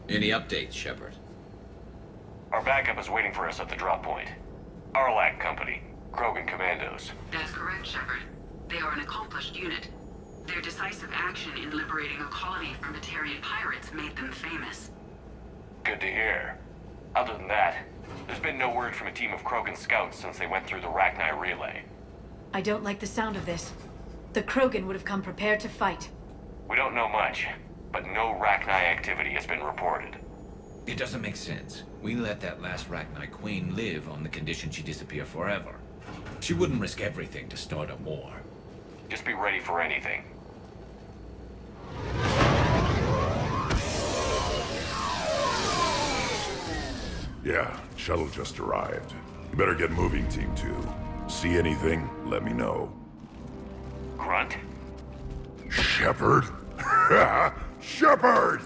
Any updates, Shepard? Our backup is waiting for us at the drop point. Arlac Company, Krogan Commandos. That's correct, Shepard. They are an accomplished unit. Their decisive action in liberating a colony from Batarian pirates made them famous. Good to hear. Other than that, there's been no word from a team of Krogan scouts since they went through the Rachni relay. I don't like the sound of this. The Krogan would have come prepared to fight. We don't know much, but no Rachni activity has been reported. It doesn't make sense. We let that last Rachni Queen live on the condition she disappear forever. She wouldn't risk everything to start a war. Just be ready for anything. Yeah, shuttle just arrived. You better get moving, Team 2. See anything, let me know. Grunt. Shepard? Shepard!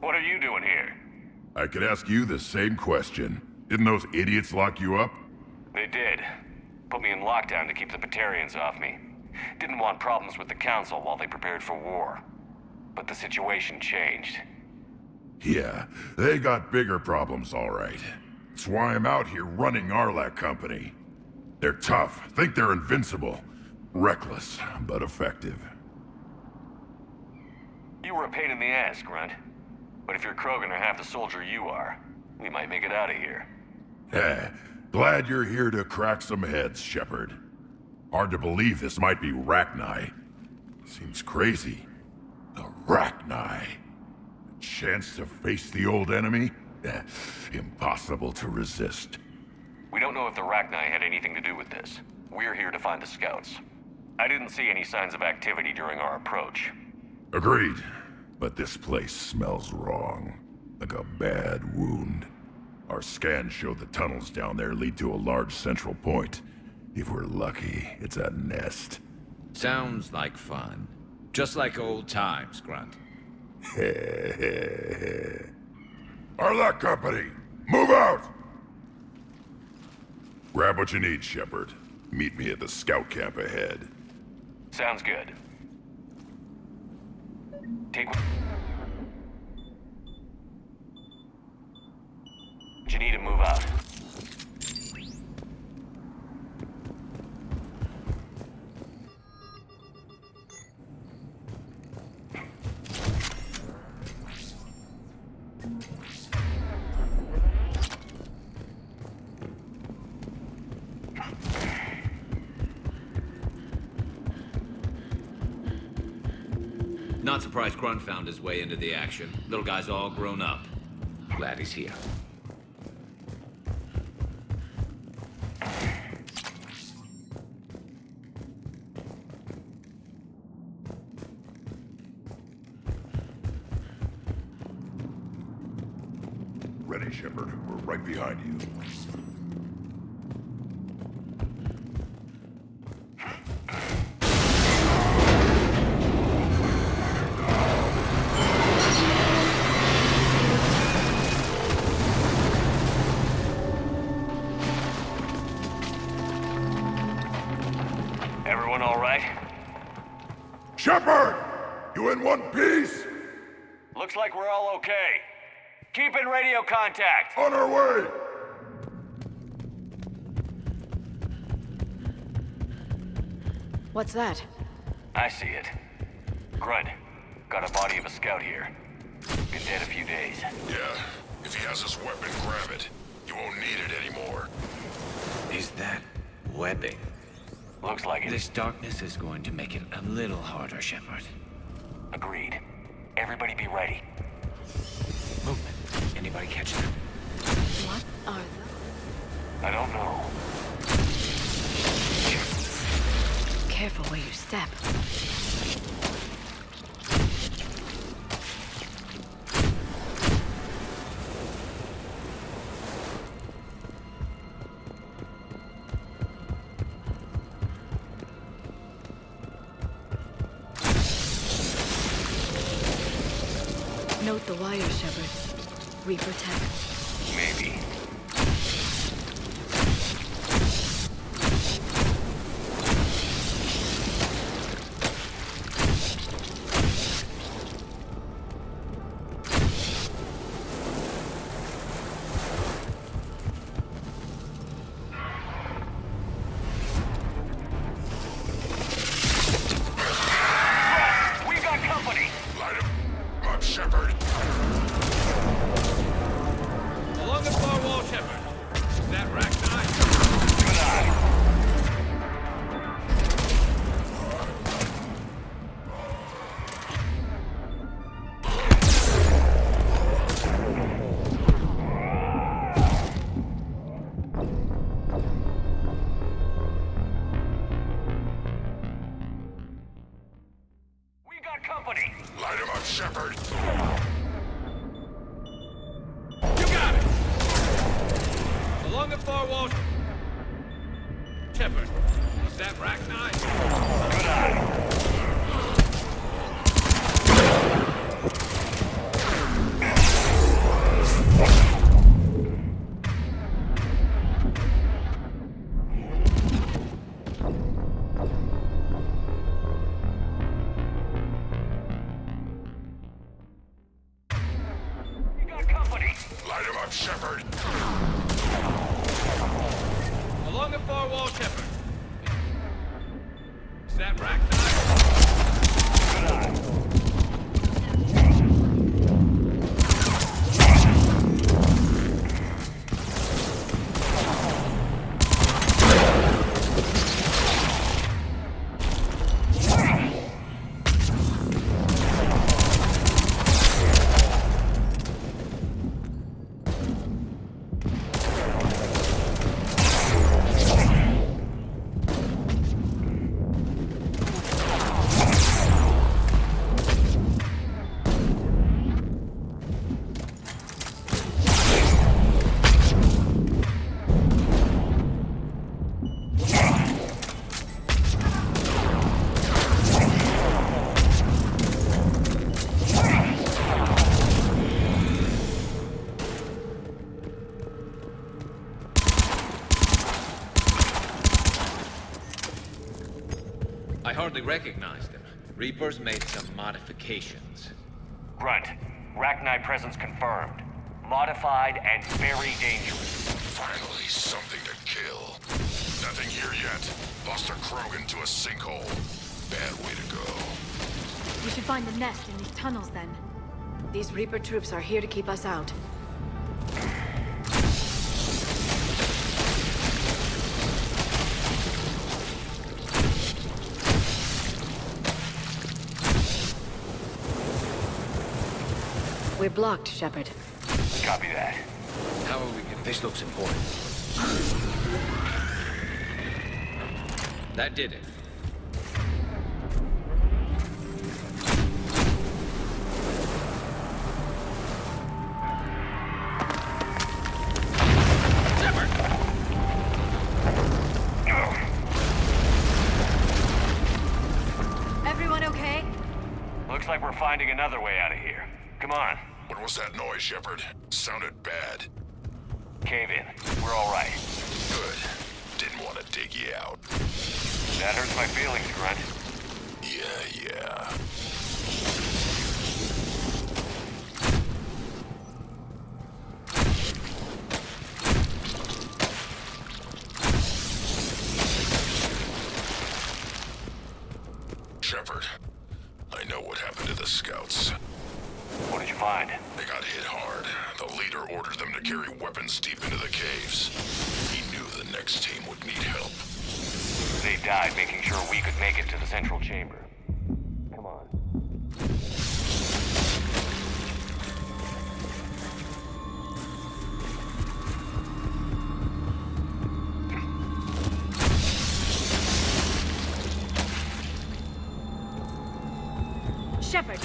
What are you doing here? I could ask you the same question. Didn't those idiots lock you up? They did. Put me in lockdown to keep the Batarians off me. Didn't want problems with the Council while they prepared for war. But the situation changed. Yeah, they got bigger problems, all right. That's why I'm out here running Arlac Company. They're tough, think they're invincible. Reckless, but effective. You were a pain in the ass, Grunt. But if you're Krogan or half the soldier you are, we might make it out of here. Glad you're here to crack some heads, Shepard. Hard to believe this might be Rachni. Seems crazy. The Rachni. A chance to face the old enemy? Impossible to resist. We don't know if the Rachni had anything to do with this. We're here to find the scouts. I didn't see any signs of activity during our approach. Agreed. But this place smells wrong. Like a bad wound. Our scans show the tunnels down there lead to a large central point. If we're lucky, it's a nest. Sounds like fun. Just like old times, Grunt. Arlac Company, move out! Grab what you need, Shepard. Meet me at the scout camp ahead. Sounds good. Take... You need to move out. Not surprised Grunt found his way into the action. Little guy's all grown up. Glad he's here. Ready, Shepard. We're right behind you. Everyone all right? Shepard! You in one piece? Looks like we're all okay. Keep in radio contact. On our way! What's that? I see it. Grunt, got a body of a scout here. Been dead a few days. Yeah. If he has his weapon, grab it. You won't need it anymore. Is that webbing? Looks like it. This darkness is going to make it a little harder, Shepard. Agreed. Everybody be ready. Movement. Anybody catch that? What are the... I don't know. Careful where you step. Note the wire, Shepard. Reaper tech. Maybe. Along the far wall. Shepard, is that Rachni? Good eye. You got company. Light him up, Shepard. Along the far wall, Shepard. Is that Rachni? Good eye. I hardly recognized him. Reapers made some modifications. Grunt. Rachni presence confirmed. Modified and very dangerous. Finally, something to kill. Nothing here yet. Lost a Krogan to a sinkhole. Bad way to go. We should find the nest in these tunnels then. These Reaper troops are here to keep us out. We're blocked, Shepard. Copy that. How are we gonna... This looks important. That did it. Shepard! Everyone okay? Looks like we're finding another way out of here. Come on. What was that noise, Shepard? Sounded bad. Cave in. We're all right. Good. Didn't want to dig you out. That hurts my feelings, Grunt. Yeah. Shepard, I know what happened to the scouts. What did you find? They got hit hard. The leader ordered them to carry weapons deep into the caves. He knew the next team would need help. They died making sure we could make it to the central chamber. Come on. Shepard,